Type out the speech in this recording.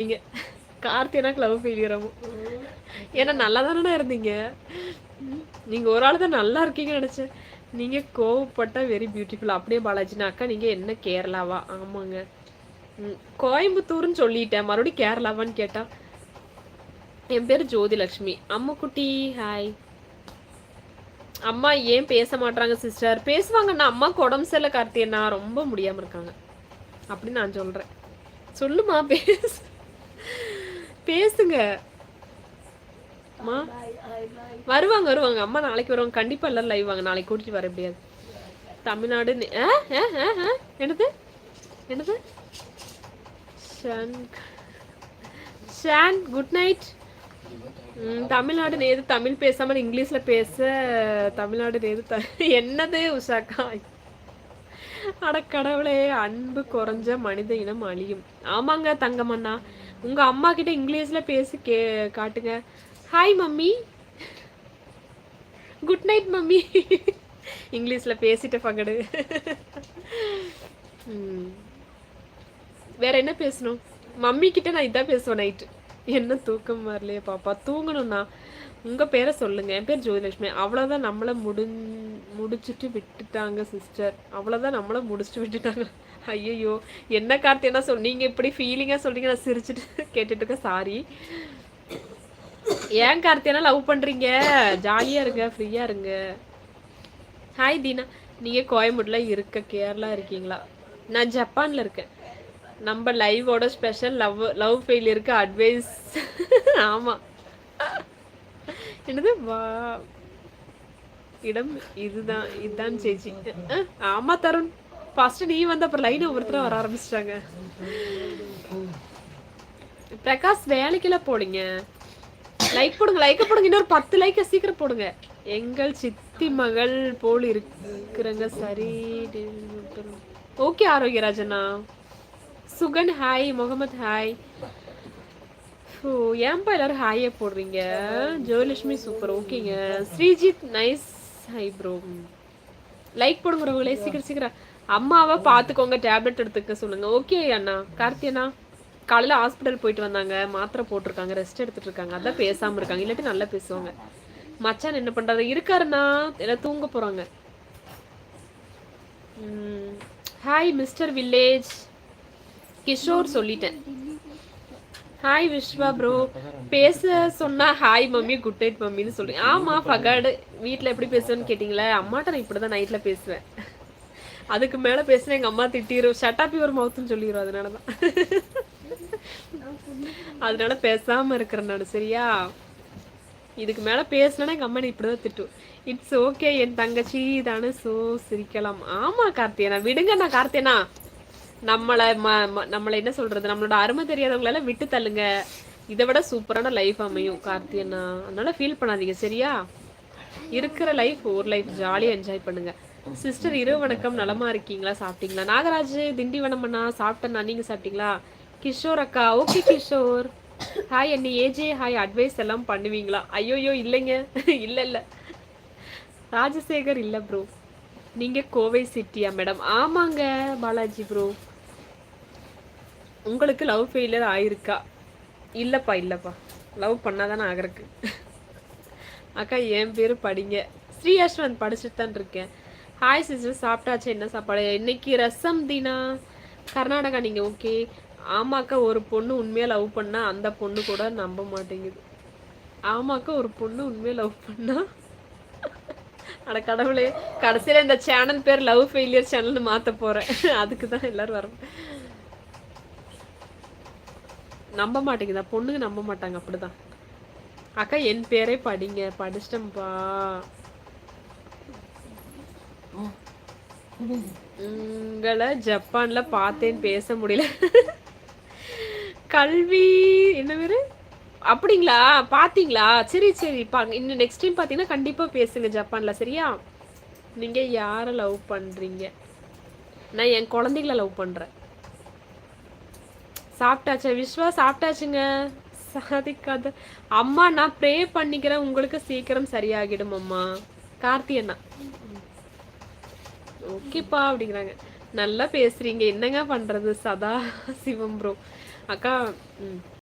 நீங்க கார்த்தியனாக்கு லவ் ஃபெயிலியராகும். ஏன்னா நல்லா தானே இருந்தீங்க. நீங்க ஒரு ஆள் தான் நல்லா இருக்கீங்கன்னு நினைச்சேன். நீங்க கோவப்பட்டா வெரி பியூட்டிஃபுல். அப்படியே பாலாஜினா அக்கா நீங்க என்ன கேரளாவா? ஆமாங்க. கோயம்புத்தூர்னு சொல்லிட்டேன். மறுபடியும் கேரளாவான்னு கேட்டா என் பேர் ஜோதிலட்சுமி. அம்மா குட்டி ஹாய். அம்மா ஏன் பேச மாட்டாங்க சிஸ்டர்? பேசுவாங்கண்ணா. அம்மாவுக்கு உடம்பு சரியில்லை கார்த்தியண்ணா, ரொம்ப முடியாம இருக்காங்க அப்படின்னு நான் சொல்றேன். சொல்லுமா பேசுங்க. அம்மா வருவாங்க வருவாங்க. அம்மா நாளைக்கு வருவாங்க கண்டிப்பா. எல்லாரும் லைவ் வாங்க. நாளைக்கு கூட்டிட்டு வர முடியாது. தமிழ்நாடு என்னது என்னது ஷான் குட் நைட். தமிழ்நாடு நேது தமிழ் பேசாம இங்கிலீஷ்ல பேச. தமிழ்நாடு நேது என்னது உஷாக்கா? அடக்கடவுளே, அன்பு குறைஞ்ச மனித இனம் அழியும். ஆமாங்க தங்கமண்ணா. உங்க அம்மா கிட்ட இங்கிலீஷ்ல பேசி காட்டுங்க. Hi mummy, good night mummy. இங்கிலீஷ்ல பேசிட்ட பகடு. வேற என்ன பேசணும்? மம்மி கிட்ட நான் இதான் பேசுவேன் நைட்டு. என்ன தூக்கம் வரலையே பாப்பா, தூங்கணும்னா உங்க பேரை சொல்லுங்க. என் பேர் ஜோதிலட்சுமி. அவ்வளோதான், நம்மளை முடிச்சுட்டு விட்டுட்டாங்க சிஸ்டர். அவ்வளோதான், நம்மளை முடிச்சுட்டு விட்டுட்டாங்க. ஐயோ என்ன கார்த்தி என்ன சொன்னீங்க? இப்படி ஃபீலிங்காக சொல்றீங்க. நான் சிரிச்சுட்டு கேட்டுட்டு இருக்கேன். சாரி. ஏன் கார்த்தியனா லவ் பண்றீங்க? ஜாலியா இருங்க, ஃப்ரீயா இருங்க. ஹாய் தீனா. நீங்க கோயம்புத்தூர்ல இருக்க கேரளா இருக்கீங்களா? நான் ஜப்பான்ல இருக்கேன். நம்ம லைவோட ஸ்பெஷல் லவ் ஃபெயிலியருக்கு அட்வைஸ். ஆமா. என்னது வா இடம் இதுதான் சேச்சி. ஆமா தருண். ஃபர்ஸ்ட் நீ வந்து அப்புறம் லைன் ஒவ்வொருத்தரும் வர ஆரம்பிச்சிட்டாங்க. பிரகாஷ் வேலைக்கெல்லாம் போடுங்க. லைக் போடுங்க, லைக் போடுங்க. இன்னொரு 10 லைக் சீக்கிரம் போடுங்க. எங்கள் சித்தி மகள் போல் இருக்கிறங்க. சரி ஓகே. ஆரோக்கியராஜனா. சுகன் ஹாய். முகமது ஹாய். ஓ ஏன்பா எல்லாரும் ஹாயே போடுறீங்க? ஜெயலட்சுமி சூப்பர். ஓகேங்க. Sreejith nice. Hi bro. Like போடுங்கிறவங்களே சீக்கிரம் சீக்கிரம். அம்மாவை பார்த்துக்கோங்க, டேப்லெட் எடுத்துக்க சொல்லுங்க. ஓகே அண்ணா. கார்த்தி அண்ணா காலையில் ஹாஸ்பிட்டல் போயிட்டு வந்தாங்க, மாத்திரை போட்டிருக்காங்க, ரெஸ்ட் எடுத்துட்டு இருக்காங்க. அதான் பேசாமல் இருக்காங்க, இல்லாட்டி நல்லா பேசுவாங்க. மச்சான் என்ன பண்ணுறாரு? இருக்காருண்ணா, எல்லாம் தூங்க போகிறாங்க. ஹாய் மிஸ்டர் வில்லேஜ் கிஷோர் சொல்லிட்டேன். Hi Viswa bro. பேச சொன்னா ஹாய் மம்மி குட் நைட் மம்மின்னு சொல்றேன். ஆமா ஃபகடு. வீட்டில் எப்படி பேசுவேன்னு கேட்டிங்களே, அம்மாட்ட நான் இப்படி தான் நைட்டில் பேசுவேன். அதுக்கு மேலே பேசுனா எங்கள் அம்மா திட்டிரும். ஷட்டாப்பி ஒரு மவுத்துன்னு சொல்லிடும். அதனால தான் அதனால பேசாமல் இருக்கிறேன் நான். சரியா? இதுக்கு மேலே பேசினா எங்கள் அம்மா இப்படி தான் திட்டும். இட்ஸ் ஓகே என் தங்கச்சி தானே, ஸோ சிரிக்கலாம். ஆமாம் கார்த்தியனா, விடுங்க. நான் கார்த்தியனா நம்மளை என்ன சொல்றது, நம்மளோட அருமை தெரியாதவங்களெல்லாம் விட்டு தள்ளுங்க. இதை விட சூப்பரான லைஃப் அமையும் கார்த்தியனா. அதனால ஃபீல் பண்ணாதீங்க. சரியா? இருக்கிற லைஃப் ஒரு லைஃப், ஜாலியாக என்ஜாய் பண்ணுங்க. சிஸ்டர் இரவு வணக்கம். நலமா இருக்கீங்களா? சாப்பிட்டீங்களா? நாகராஜ் திண்டிவனம் அண்ணா சாப்பிட்டேண்ணா. நீங்க சாப்பிட்டீங்களா? கிஷோர் அக்கா. ஓகே கிஷோர். ஹாய் அண்ணி. AJ hi. அட்வைஸ் எல்லாம் பண்ணுவீங்களா? ஐயோயோ இல்லைங்க. இல்லை இல்லை. ராஜசேகர் இல்லை ப்ரோ. நீங்க கோவை சிட்டியா மேடம்? ஆமாங்க பாலாஜி ப்ரோ. உங்களுக்கு லவ் ஃபெயிலியர் ஆயிருக்கா? இல்லைப்பா இல்லைப்பா. லவ் பண்ணாதானே ஆகிறதுக்கு. அக்கா என் பேர் படிங்க. ஸ்ரீ யஷ்வந்த் படிச்சுட்டு தான் இருக்கேன். Hi sister. சாப்பிட்டாச்சு. என்ன சாப்பாடு இன்னைக்கு? ரசம் தீனா. கர்நாடகா நீங்கள்? ஓகே. ஆமாக்கா, ஒரு பொண்ணு உண்மையாக லவ் பண்ணா அந்த பொண்ணு கூட நம்ப மாட்டேங்குது. ஆமாக்கா, ஒரு பொண்ணு உண்மையாக லவ் பண்ணா. அட கடவுளே, கடைசியில் இந்த சேனல் பேர் லவ் ஃபெயிலியர் சேனல்னு மாற்ற போகிறேன். அதுக்கு தான் எல்லோரும் வர நம்ப மாட்டேங்குதா? பொண்ணுங்க நம்ப மாட்டாங்க, அப்படிதான். அக்கா என் பேரே படிங்க. படிச்சிட்டேன்ப்பா. உங்களை ஜப்பான்ல பார்த்தேன், பேச முடியல. கல்வி என்ன பேரு? அப்படிங்களா? பார்த்தீங்களா? சரி சரி. இன்னும் நெக்ஸ்ட் டைம் பார்த்தீங்கன்னா கண்டிப்பாக பேசுங்க ஜப்பானில். சரியா? நீங்கள் யாரை லவ் பண்ணுறீங்க? நான் என் குழந்தைங்கள லவ் பண்ணுறேன். சாப்பிட்டாச்சா? விஸ்வா சாப்பிட்டாச்சுங்க. சாதிக்காத அம்மா. நான் ப்ரே பண்ணிக்கிறேன், உங்களுக்கு சீக்கிரம் சரியாகிடும் அம்மா. கார்த்தி அண்ணா ஓகேப்பா அப்படிங்கிறாங்க. நல்லா பேசுறீங்க. என்னங்க பண்றது? சதா சிவம் ப்ரோ. அக்கா ம்